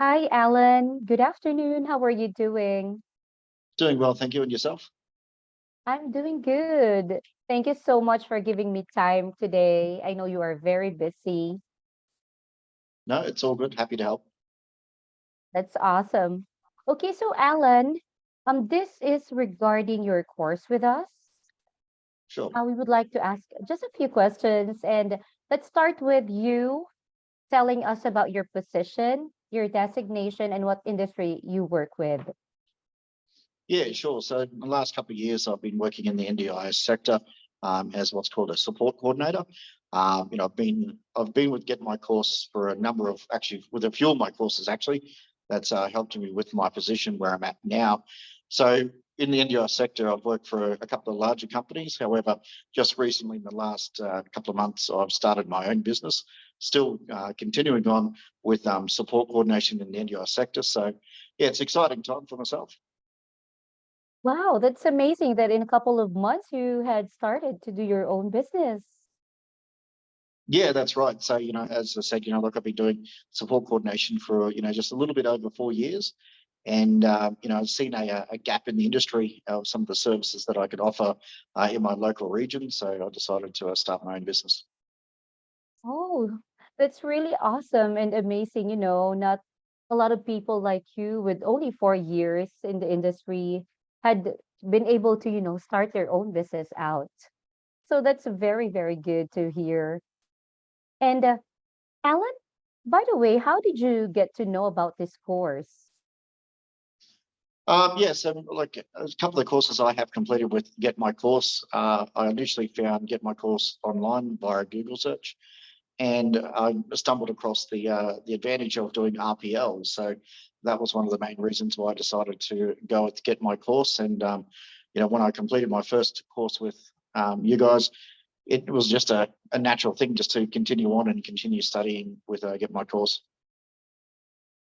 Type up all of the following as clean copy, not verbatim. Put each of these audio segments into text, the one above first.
Hi, Alan. Good afternoon. How are you doing? Doing well, thank you. And yourself? I'm doing good. Thank you so much for giving me time today. I know you are very busy. No, it's all good. Happy to help. That's awesome. Okay, so Alan, this is regarding your course with us. Sure. We would like to ask just a few questions, and let's start with you telling us about your position, your designation, and what industry you work with. Yeah, sure. So in the last couple of years, I've been working in the NDIS sector as what's called a support coordinator. I've been with Get My Course for a number of actually with a few of my courses actually. That's helped me with my position where I'm at now. So in the NDIS sector, I've worked for a couple of larger companies. However, just recently in the last couple of months, I've started my own business. Still continuing on with support coordination in the NDIS sector. So yeah, it's an exciting time for myself. Wow, that's amazing that in a couple of months you had started to do your own business. Yeah, that's right. So, as I said, look, I've been doing support coordination for, just a little bit over 4 years. And, I've seen a gap in the industry of some of the services that I could offer in my local region. So I decided to start my own business. Oh, that's really awesome and amazing. Not a lot of people like you with only 4 years in the industry had been able to, start their own business out. So that's very, very good to hear. And Alan, by the way, how did you get to know about this course? Yeah, so like a couple of courses I have completed with Get My Course. I initially found Get My Course online via Google search. And I stumbled across the advantage of doing RPL. So that was one of the main reasons why I decided to go with Get My Course. And when I completed my first course with you guys, it was just a natural thing just to continue on and continue studying with Get My Course.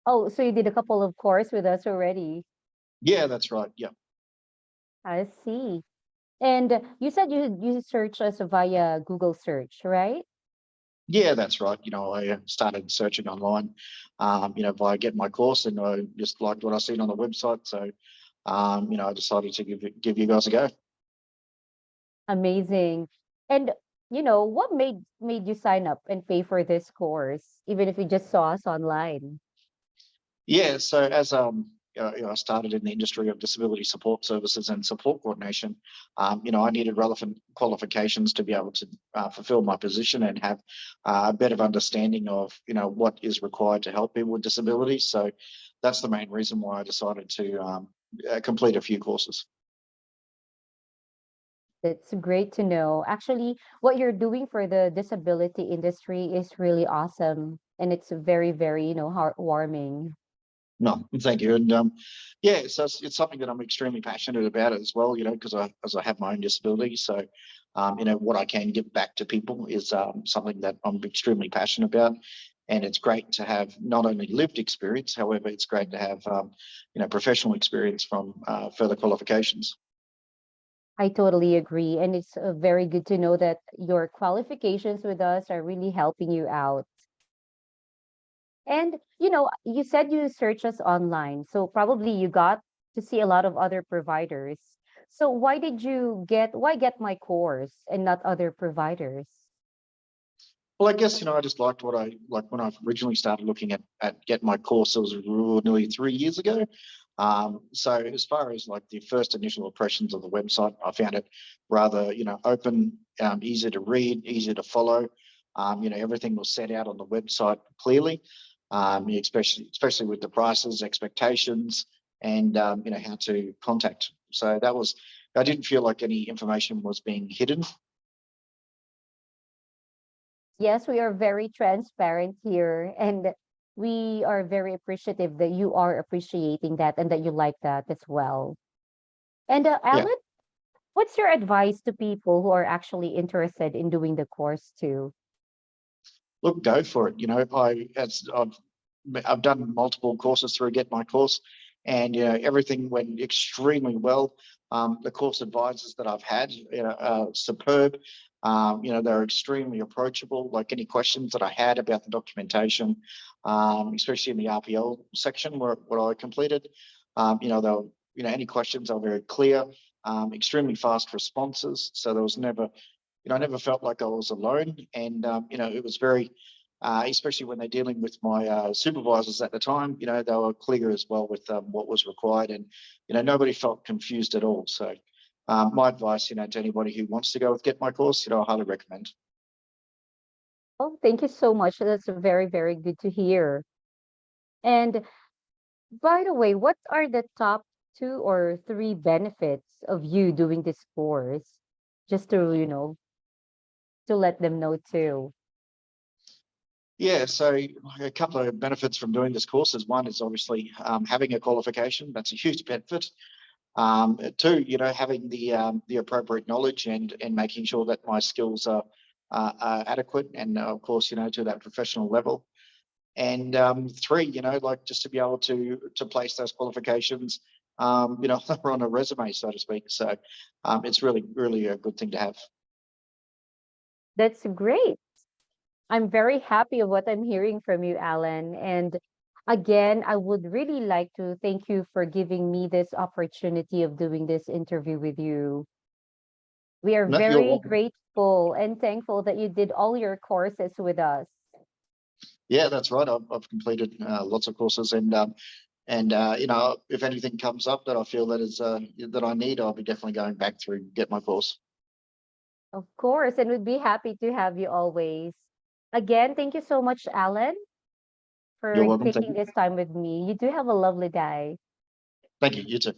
Oh, so you did a couple of course with us already. Yeah, that's right. Yeah. I see. And you said you search us via Google search, right? Yeah, that's right. I started searching online, via Get My Course, and I just liked what I seen on the website. So, I decided to give you guys a go. Amazing. And what made you sign up and pay for this course, even if you just saw us online? Yeah, so as I started in the industry of disability support services and support coordination, I needed relevant qualifications to be able to fulfill my position and have a better understanding of what is required to help people with disabilities. So that's the main reason why I decided to complete a few courses. It's great to know. Actually, what you're doing for the disability industry is really awesome. And it's very, very, heartwarming. No, thank you. And yeah, so it's something that I'm extremely passionate about as well, because as I have my own disability. So, what I can give back to people is something that I'm extremely passionate about. And it's great to have not only lived experience, however, it's great to have, professional experience from further qualifications. I totally agree. And it's very good to know that your qualifications with us are really helping you out. And, you said you search us online, so probably you got to see a lot of other providers. So why get my course and not other providers? Well, I guess, I just liked what I like when I originally started looking at Get My Course. It was nearly 3 years ago. So as far as like the first initial impressions of the website, I found it rather, open, easy to read, easy to follow. Everything was set out on the website clearly, especially with the prices, expectations, and how to contact. So I didn't feel like any information was being hidden. Yes, we are very transparent here, and we are very appreciative that you are appreciating that and that you like that as well. And Yeah. Alan, what's your advice to people who are actually interested in doing the course too? Look, go for it. I've done multiple courses through Get My Course, and everything went extremely well. The course advisors that I've had, are superb. They're extremely approachable. Like any questions that I had about the documentation, especially in the RPL section where what I completed, they were, any questions are very clear, extremely fast responses. So there was never, I never felt like I was alone. And, it was very, especially when they're dealing with my supervisors at the time, they were clear as well with what was required. And, nobody felt confused at all. So my advice, to anybody who wants to go with Get My Course, I highly recommend. Oh, thank you so much. That's very, very good to hear. And by the way, what are the top 2 or 3 benefits of you doing this course? Just to, to let them know too. Yeah, so a couple of benefits from doing this course is one is obviously having a qualification. That's a huge benefit. Two, having the appropriate knowledge and making sure that my skills are adequate and of course, to that professional level. And three, like just to be able to place those qualifications, on a resume, so to speak. So it's really, really a good thing to have. That's great. I'm very happy of what I'm hearing from you, Alan. And again, I would really like to thank you for giving me this opportunity of doing this interview with you. We are No, you're very welcome. grateful and thankful that you did all your courses with us. Yeah, that's right. I've completed lots of courses, and if anything comes up that I feel that is that I need, I'll be definitely going back through Get My Course. Of course, and we'd be happy to have you always. Again, thank you so much, Alan, You're for welcome. Thank taking you. this time with me. You do have a lovely day. Thank you. You too.